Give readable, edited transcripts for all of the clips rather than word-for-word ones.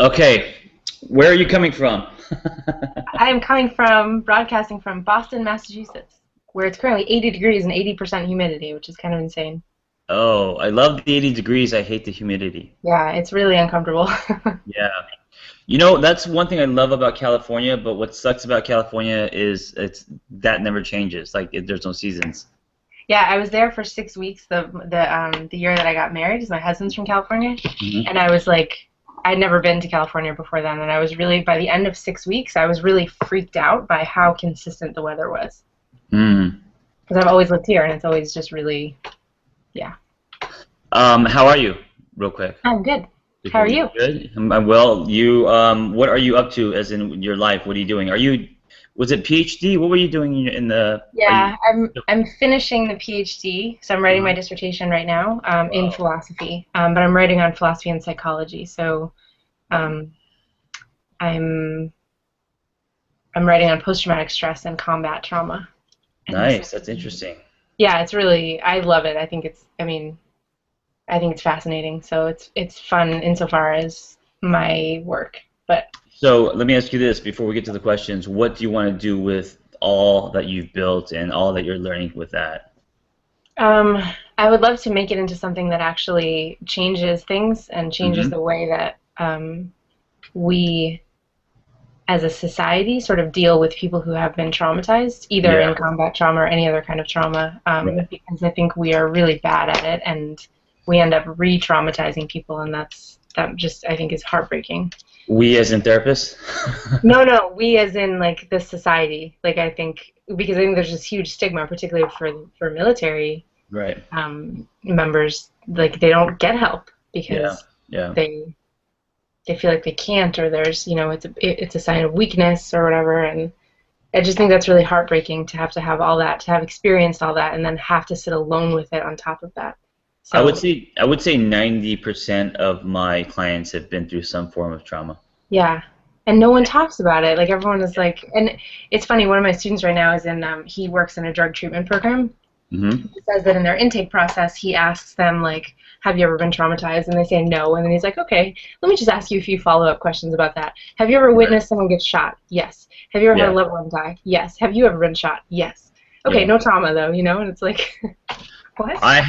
Okay, where are you coming from? I'm coming from broadcasting from Boston, Massachusetts, where it's currently 80 degrees and 80% humidity, which is kind of insane. Oh, I love the 80 degrees. I hate the humidity. Yeah, it's really uncomfortable. Yeah. You know, that's one thing I love about California, but what sucks about California is that never changes. Like there's no seasons. Yeah, I was there for 6 weeks the year that I got married, because my husband's from California, Hmm. and I was like, I'd never been to California before then, and I was really by the end of 6 weeks, I was really freaked out by how consistent the weather was, Mm. because I've always lived here, and it's always just really, yeah. How are you, real quick, I'm good. How before are we you? good? Well, what are you up to, as in your life? What are you doing? Was it PhD? What were you doing in the? Are you? Yeah, I'm finishing the PhD, so I'm writing my Uh-huh. dissertation right now in Wow. philosophy, but I'm writing on philosophy and psychology. So um, I'm I'm writing on post-traumatic stress and combat trauma, and this is Nice. That's interesting. yeah, it's really I love it. I think it's fascinating. So it's fun insofar as my work, but So let me ask you this before we get to the questions. What do you want to do with all that you've built and all that you're learning with that? um, I would love to make it into something that actually changes things and changes Hmm. the way that we as a society sort of deal with people who have been traumatized, either Yeah, in combat trauma or any other kind of trauma, right. because I think we are really bad at it and we end up re-traumatizing people, and that just I think is heartbreaking. We as in therapists? No, no, we as in like the society, like I think because I think there's this huge stigma, particularly for military Right. members, like they don't get help Yeah. because Yeah. they they feel like they can't, or there's it's a sign of weakness or whatever, and I just think that's really heartbreaking to have all that, to have experienced all that, and then have to sit alone with it on top of that. So, I would say 90% of my clients have been through some form of trauma. yeah. And no one talks about it. Like everyone is like, and it's funny. One of my students right now is he works in a drug treatment program. Hmm. He says that in their intake process, he asks them like, "Have you ever been traumatized?" And they say no. And then he's like, "Okay, let me just ask you a few follow-up questions about that. Have you ever Right. witnessed someone get shot? Yes. Have you ever had a Yeah. loved one die? Yes. Have you ever been shot? Yes. Okay, Yeah. no trauma though, you know." And it's like, what? I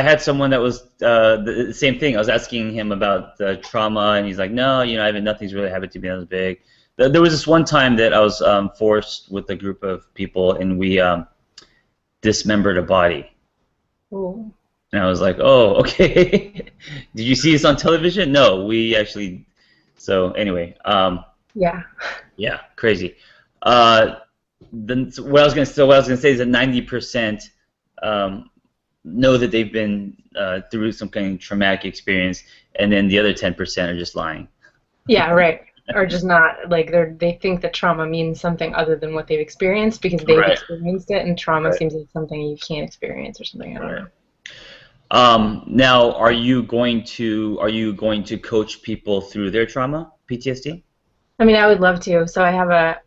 had someone that was the same thing. I was asking him about the trauma, and he's like, "No, I haven't. Nothing's really happened to me that was big." There was this one time that I was forced with a group of people, and we dismembered a body, Ooh. and I was like, "Oh, okay." Did you see this on television? No, we actually. So anyway, Yeah. yeah, crazy. Uh, what I was gonna say is that 90% um, know that they've been through some kind of traumatic experience, and then the other 10% are just lying. Yeah, right. Or just not like they think that trauma means something other than what they've experienced because they've Right. experienced it, and trauma Right. seems like something you can't experience or something. I don't Right. know. Now, are you going to coach people through their trauma, PTSD? I mean, I would love to. So I have a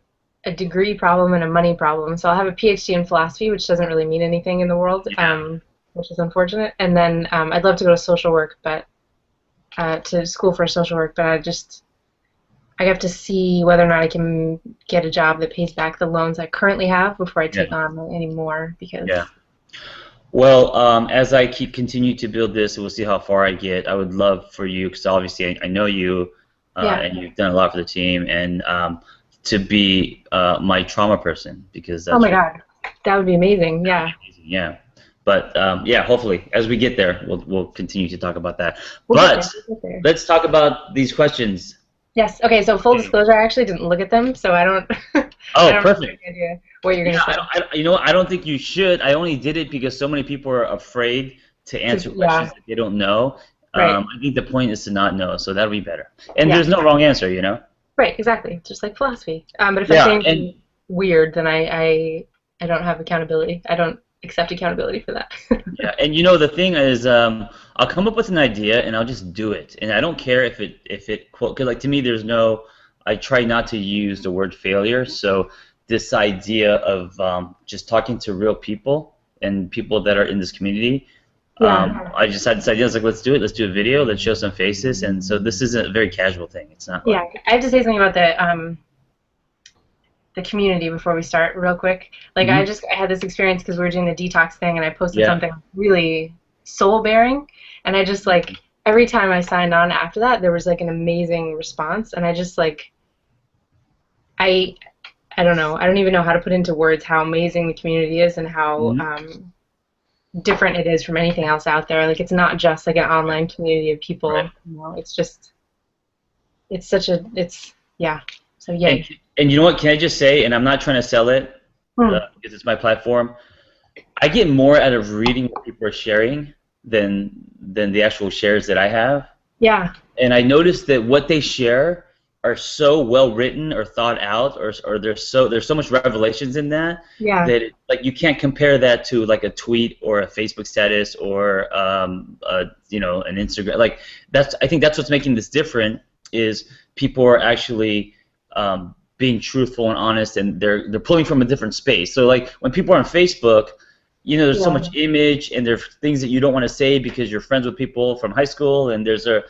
degree problem and a money problem. So I'll have a PhD in philosophy, which doesn't really mean anything in the world, Yeah. which is unfortunate. And then I'd love to go to social work, but to school for social work. But I have to see whether or not I can get a job that pays back the loans I currently have before I Yeah. take on any more Yeah. because Well, as I keep continue to build this, we'll see how far I get. I would love for you, because obviously I know you, yeah. and you've done a lot for the team, and to be my trauma person, because Oh that's my really God, that would be amazing. that'd be Yeah, amazing. Yeah. But yeah, hopefully as we get there, we'll continue to talk about that. we'll get But there. We'll get there. let's talk about these questions. Yes. Okay. So full Okay. disclosure, I actually didn't look at them, so I don't. I Oh, don't have perfect. any idea what you're Yeah, gonna say. you know what? I don't think you should. I only did it because so many people are afraid to answer Yeah. questions that they don't know. Right. I think the point is to not know, so that'll be better. And Yeah. there's no wrong answer, you know? Right. Exactly. Just like philosophy. But if I say Yeah, and anything weird, then I don't have accountability. I don't accept accountability for that. yeah, and the thing is, I'll come up with an idea and I'll just do it, and I don't care if it quote, 'cause like to me, there's no. I try not to use the word failure, so this idea of just talking to real people and people that are in this community. I just had this idea. I was like, let's do it. Let's do a video. Let's show some faces. And so this is a very casual thing. It's not. Yeah, I have to say something about the community before we start, real quick. Like, I had this experience because we were doing the detox thing, and I posted something really soul-bearing, and I just, like, every time I signed on after that, there was, like, an amazing response, and I just, like, I don't know. I don't even know how to put into words how amazing the community is and how different it is from anything else out there. Like, it's not just, like, an online community of people. Right. You know, it's just, so yay. And you know what, can I just say, and I'm not trying to sell it, because it's my platform, I get more out of reading what people are sharing than the actual shares that I have. Yeah. And I noticed that what they share are so well written or thought out, or there's so much revelations in that that like you can't compare that to like a tweet or a Facebook status or an Instagram. Like I think that's what's making this different is people are actually being truthful and honest, and they're pulling from a different space. So like when people are on Facebook, you know, there's so much image, and there's things that you don't want to say because you're friends with people from high school, and there's a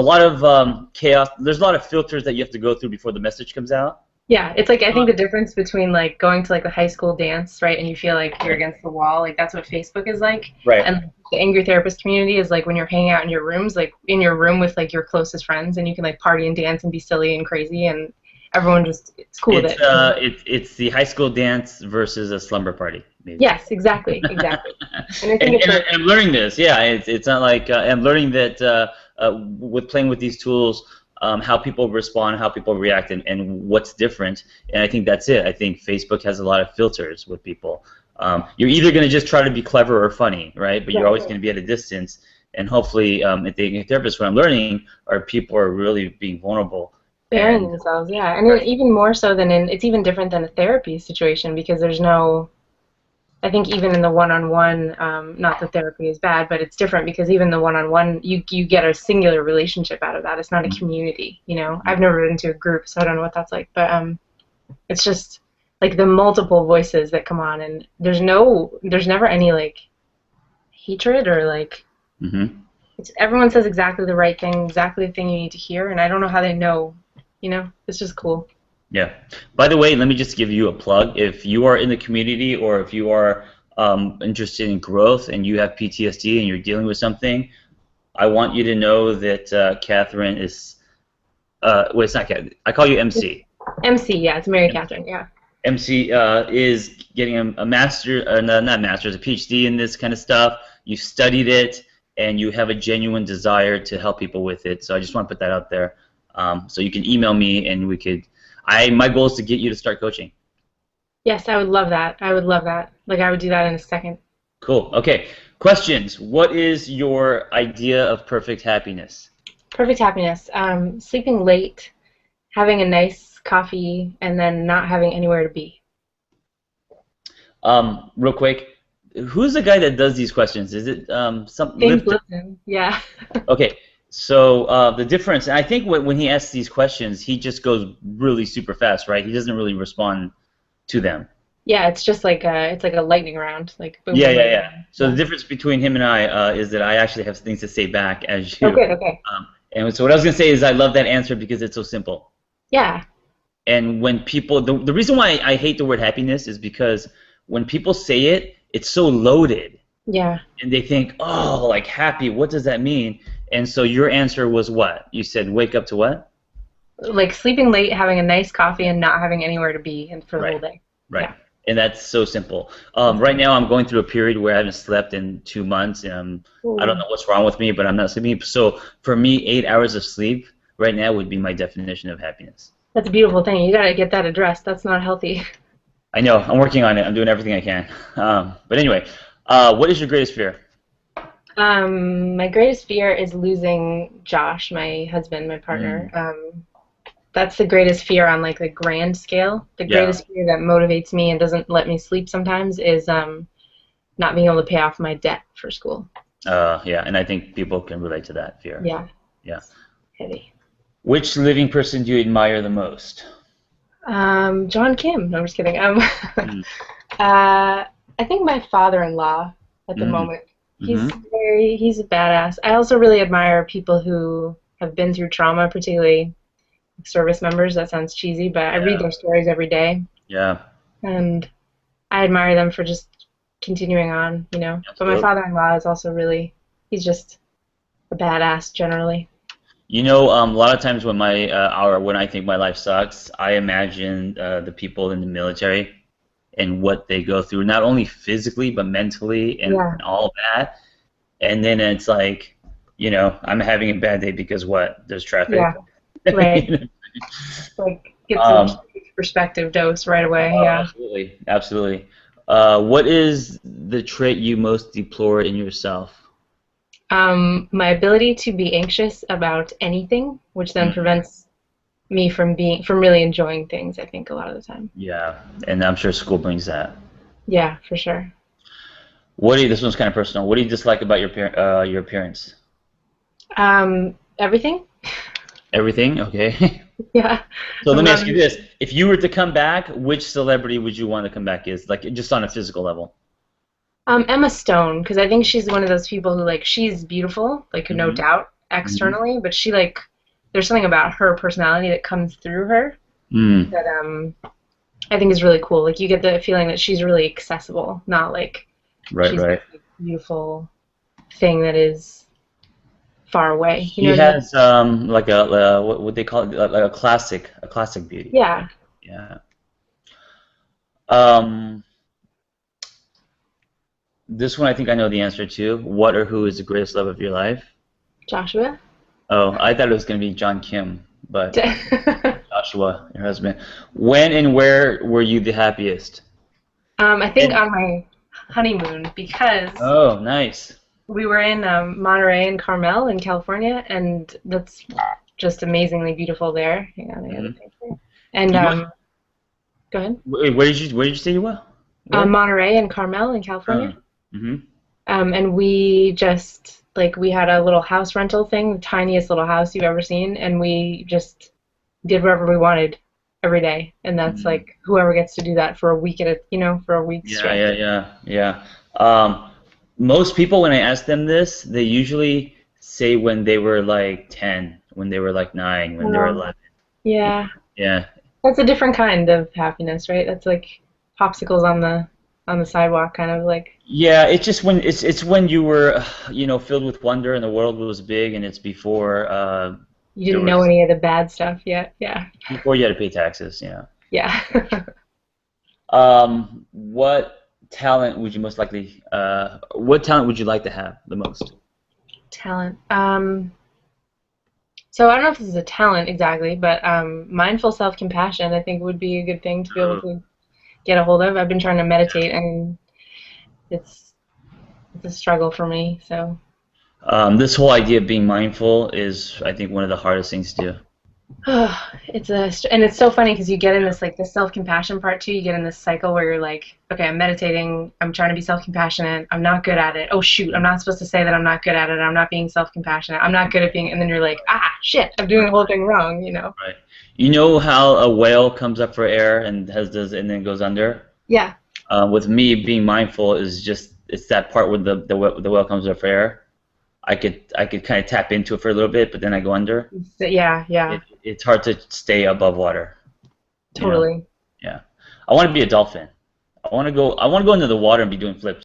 lot of chaos. There's a lot of filters that you have to go through before the message comes out. Yeah, it's like I think the difference between like going to like a high school dance, right, and you feel like you're against the wall, like that's what Facebook is like. Right. And the Angry Therapist community is like when you're hanging out in your rooms, like in your room with like your closest friends, and you can like party and dance and be silly and crazy, and everyone just it's cool with it. It's the high school dance versus a slumber party. Maybe. Yes, exactly. And I'm learning this. Yeah, it's not like I'm learning that with playing with these tools, how people respond, how people react, and what's different. And I think that's it. I think Facebook has a lot of filters with people. You're either going to just try to be clever or funny, right? But you're always going to be at a distance. And hopefully, at the therapist, what I'm learning are people are really being vulnerable. Bearing themselves, yeah. And even more so than it's even different than a therapy situation because there's no, I think even in the one-on-one, not that therapy is bad, but it's different because even the one-on-one, you get a singular relationship out of that. It's not a community, you know. I've never been to a group, so I don't know what that's like. But it's just like the multiple voices that come on, and there's never any like hatred or like. Everyone says exactly the right thing, exactly the thing you need to hear, and I don't know how they know. You know, it's just cool. Yeah. By the way, let me just give you a plug. If you are in the community or if you are interested in growth and you have PTSD and you're dealing with something, I want you to know that Catherine is it's not Catherine. I call you MC. MC, yeah. It's Mary Catherine, yeah. MC is getting a master, not master's, a PhD in this kind of stuff. You studied it, and you have a genuine desire to help people with it. So I just want to put that out there. So you can email me, and we could. My goal is to get you to start coaching. Yes, I would love that. I would love that. Like I would do that in a second. Cool. Okay. Questions. What is your idea of perfect happiness? Perfect happiness. Sleeping late, having a nice coffee, and then not having anywhere to be. Real quick, who's the guy that does these questions? Is it something? James Lipton. Yeah. Okay. So the difference, and I think when he asks these questions, he just goes really super fast, right? He doesn't really respond to them. Yeah, it's just like it's like a lightning round, like boom. Yeah. So the difference between him and I is that I actually have things to say back as you. Okay. And so what I was gonna say is I love that answer because it's so simple. Yeah. And when people, the reason why I hate the word happiness is because when people say it, it's so loaded. Yeah. And they think, oh, like happy, what does that mean? And so your answer was what? You said wake up to what? Like sleeping late, having a nice coffee, and not having anywhere to be for the whole day. Right. Yeah. And that's so simple. Right now I'm going through a period where I haven't slept in 2 months. And I don't know what's wrong with me, but I'm not sleeping. So for me, 8 hours of sleep right now would be my definition of happiness. That's a beautiful thing. You got to get that addressed. That's not healthy. I know. I'm working on it. I'm doing everything I can. But anyway, what is your greatest fear? My greatest fear is losing Josh, my husband, my partner. That's the greatest fear on like the grand scale. The greatest fear that motivates me and doesn't let me sleep sometimes is not being able to pay off my debt for school. Yeah, and I think people can relate to that fear. Yeah. Yeah. Heavy. Which living person do you admire the most? John Kim. No, I'm just kidding. I think my father-in-law at the moment. He's he's a badass. I also really admire people who have been through trauma, particularly service members. That sounds cheesy, but I read Yeah. their stories every day, Yeah. and I admire them for just continuing on, you know. But my Absolutely. father-in-law is also really, he's just a badass generally. A lot of times when when I think my life sucks, I imagine the people in the military and what they go through, not only physically but mentally and Yeah, all that. And then it's like, I'm having a bad day because what? There's traffic. yeah, right. You know? Like gets a Um, huge perspective dose right away. Yeah. Absolutely, absolutely. What is the trait you most deplore in yourself? My ability to be anxious about anything, which then Mm, prevents me from really enjoying things, I think a lot of the time. yeah, and I'm sure school brings that. Yeah, for sure. This one's kind of personal. What do you dislike about your appearance? Everything? Everything? Okay. Yeah. So let I'm me not ask you this. If you were to come back, which celebrity would you want to come back as? Like just on a physical level. Emma Stone, because I think she's one of those people who like she's beautiful, like no Hmm. doubt Hmm. externally, but she like there's something about her personality that comes through her Mm. that I think is really cool. Like you get the feeling that she's really accessible, not like Right, she's right. this like, beautiful thing that is far away. You know She what I mean? has like what would they call it? Like a classic beauty. Yeah. Yeah. Um, this one I think I know the answer to. What or who is the greatest love of your life? Joshua? Oh, I thought it was gonna be John Kim, but Joshua, your husband. When and where were you the happiest? I think And on my honeymoon because oh, nice. we were in Monterey and Carmel in California, and that's just amazingly beautiful there. Hang on, I got a Hmm. picture. And You go ahead. wait, where did you say you were? Where? Monterey and Carmel in California. Oh. Mm-hmm. And we just like we had a little house rental thing, the tiniest little house you've ever seen, and we just did whatever we wanted every day. And that's Mm-hmm. like whoever gets to do that for a week for a week Yeah, stretch. yeah, yeah, yeah. Most people, when I ask them this, they usually say when they were like 10, when they were like 9, when they were Um, 11. yeah, Yeah. that's a different kind of happiness, right? That's like popsicles on the sidewalk, kind of like Yeah, it's just when it's when you were, filled with wonder and the world was big and it's you there didn't know was any of the bad stuff yet. Yeah, before you had to pay taxes, yeah. yeah. What talent would you like to have the most? Talent. So I don't know if this is a talent exactly, but mindful self-compassion I think would be a good thing to be able Oh. to get a hold of. I've been trying to meditate and it's it's a struggle for me. So This whole idea of being mindful is, I think, one of the hardest things to do. and it's so funny because you get in this like the self-compassion part too. You get in this cycle where you're like, okay, I'm meditating, I'm trying to be self-compassionate, I'm not good at it. Oh shoot, I'm not supposed to say that I'm not good at it. I'm not being self-compassionate. I'm not good at being, and then you're like, ah, shit, I'm doing the whole thing wrong. You know? Right. You know how a whale comes up for air and and then goes under? Yeah. With me, being mindful is just it's that part where the whale comes up for air. I could kind of tap into it for a little bit, but then I go under. So, yeah. Yeah. It's hard to stay above water, you know? Totally. Yeah. I want to be a dolphin. I want to go into the water and be doing flips.